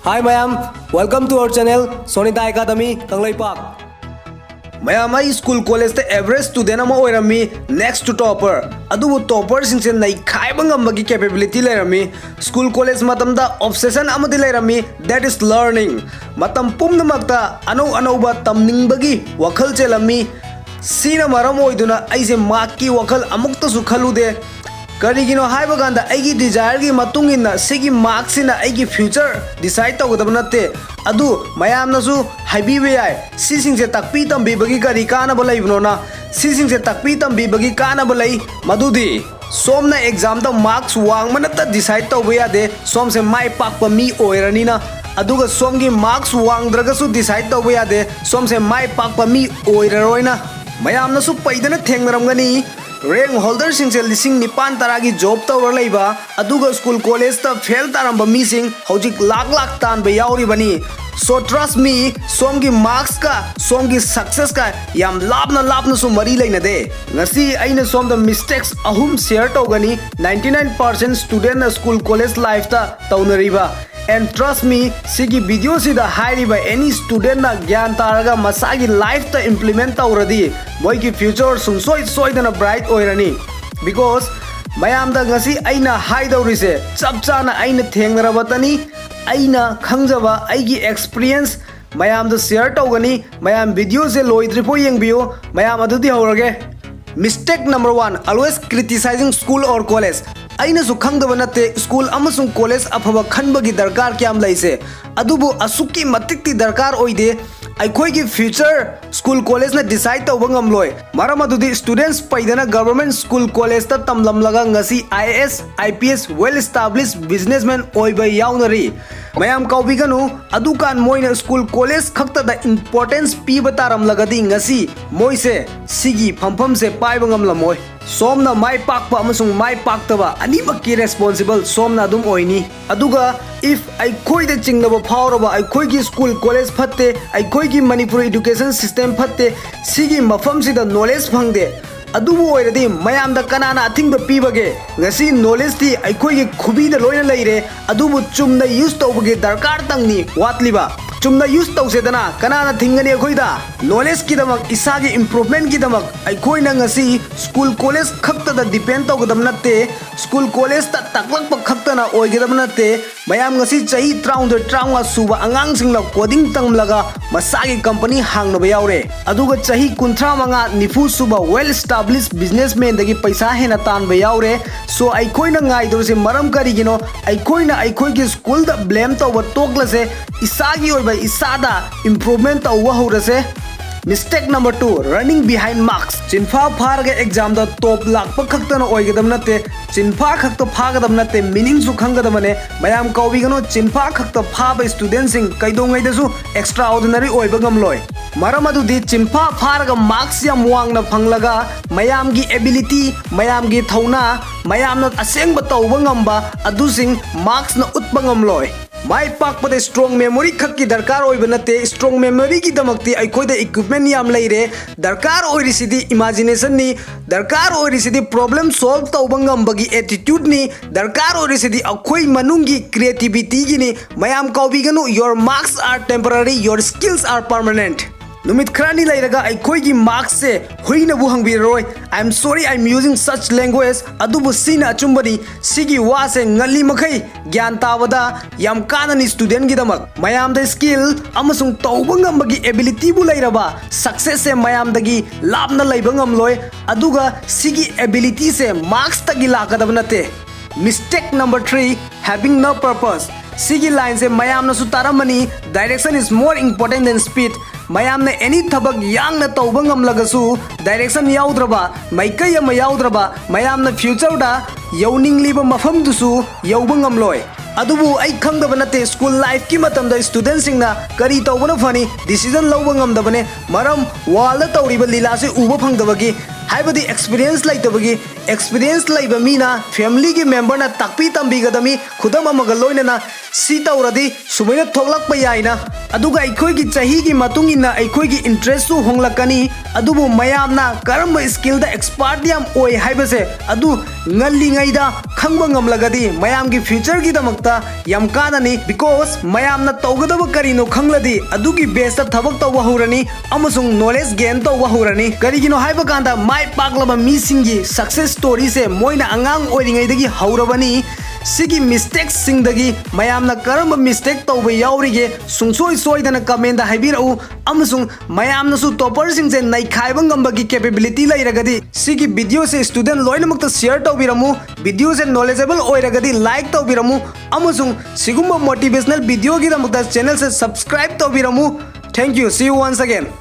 Hi Mayam, welcome to our channel Sonita Academy Kangleipak. Mayam ai school college the average student ama oirami next to topper. Adubu topper singse nai khaiba ngambagi capability lerami. School college matamda obsession amadi lerami, that is learning. Matam pumnamakta anauba tamningbagi wakhal chelami. Sina maram oiduna aise makki wakhal amukta su khalude. Karigino haiba ganda aigi desire gi matungina sigi marks ina aigi future decide tawgadaba natte adu mayamna su haibibe yai sising se takpi tambi bagi kari kana balai binona sising se takpi tambi bagi kana balai madudi somna exam da marks wang manata decide tawba yade som se mai pakpa mi oirani na aduga somgi marks wang draga su decide tawba yade som se mai pakpa mi oiraroina mayamna su paidana thengnaramgani rank holder singse lising nipan taragi job tawra leiba aduga school college ta fail taramba mi sing hojik lakh tan ba yauri bani so trust me somgi marks ka somgi success ka yam labna su mari leina de ngasi aina som the mistakes ahum share tawgani 99% student na school college life ta taunariba and trust me sigi video sida hairiba any student na gyan taraga masagi life ta implement tawradi moi ki future soi dana bright oirani because mayam da ngasi aina haidaurise chapchana aina thengnaраbatani aina khangjaba aigi experience mayam da share tawgani mayam video se loidripo yengbiyo mayam adudi horage mistake number 1 always criticizing school or college aina su khangdaba natte school amasung college afaba khanbagi darkar kyam laise adubu asuki matikti darkar oide aikhoi gi future school college na decide tawba ngamloi maram adudi students paidana government school college ta tamlam laga ngasi IAS IPS well established businessman oiba yaunari mayam kaubiganu adukan moina school college khakta da importance piba taram lagadi ngasi moise sigi phampham se paiba ngamlamoi somna mai pakpa amasung mai paktaba animakki responsible somna adum oini aduga if aikhoi de chingnaba phawraba aikhoi gi school college phatte aikhoi gi Manipur education system phatte sigi mafam sida knowledge phangde adubu oiradi mayam da kanana athingba pibage ngasi knowledge ti aikhoi gi khubi da loina leire adubu chumna use tawbage darkar tangni watliba chumna use tawsedana kanana thingani akhoida knowledge ki damak isagi improvement ki damak aikhoi na ngasi school college khakta da depend tawgadam natte school college ta taklak pa khakta na oigedam natte mayam ngasi chahi 300 suba angang singla coding tanglaga masagi company hangna yaure aduga chahi 35 nifu suba well established businessman dagi paisa hena tan ba yaure so aikhoi na ngai dorse maram karigino aikhoi na aikhoi gi school da blame tawba toklase isagi oiba isada improvement tawwa horase mistake number 2 running behind marks chinfa pharga exam da top lakpa khaktana oigadam natte chinfa khakta phagadam natte meaning su khangadamane mayam kaubigano chinfa khakta phaba student sing kaidongai dasu extraordinary oiba ngamloi maram adudi chinfa pharga marks yam wangna phanglaga mayam gi ability mayam gi thauna mayam na asengba tawba ngamba adusing marks na utba ngamloi mai pakpade strong memory khakki darkar oiba natte strong memory ki damakti aikoida equipment yam leire darkar oirisidi imagination ni darkar oirisidi problem solve tawba ngambagi attitude ni darkar oirisidi akhoi manungi creativity gi ni mayam kaubiganu your marks are temporary your skills are permanent numit khrani lairaga aikhoi gi marks se hoina bu hangbiroi I am sorry I am using such language adubu sina achumbani sigi wa se ngali makhai gyan tabada yam kanani student gi damak mayam da skill amasung tawba ngambagi ability bu lairaba success se mayam dagi labna leiba ngamloi aduga sigi ability se marks tagi lakadab nate mistake number 3 having no purpose sigi line se mayam na su taramani direction is more important than speed mayam na any thabak yang na tawba ngamlagasu direction yaudraba maikai ama yaudraba mayam na future da yauning liba mafam dusu yauba ngamloi adubu ai khangdaba nate school life ki matam da student sing na kari tawbana fani decision lawba ngamdabane maram wall da tawriba lila se uba phangdabagi haibadi experience laiba mina family ki member na takpi tambi gadami khudam amaga loina na C तौरदी Sumaina थोलक्पा याइना अदुगा अखोइगी चहीगी मतुंगिना अखोइगी interest सु होंगलकनी अदुबु मयामना करम skill दा expert याम ओय हाइबसे अदु ngalingaida khangba ngamlagadi mayamgi future gi damakta yam kanani because mayamna tawgadaba karino khangladi adugi base ta thabak tawwa hurani amasung knowledge gain tawwa hurani karigino haiba kanda mai paklaba mi singi success story se moina angang oiringaidagi haurabani सिगी mistake सिंगदगी मयामना करम mistake तौबे यावरिगे सुंगसोय सोयदना comment दा हाइबिरउ अमसुंग मयामनसु टॉपर सिंगसे नाइखाइबा ngambagi कैपेबिलिटी लैरगदी सिगी वीडियो से स्टूडेंट लोइनमक्ता शेयर तौबिरमु वीडियो से नॉलेजेबल ओइरगदी लाइक तौबिरमु अमसुंग सिगुम्बा मोटिवेशनल वीडियो गी दमक्ता चैनल से सब्सक्राइब तौबिरमु thank you see you once again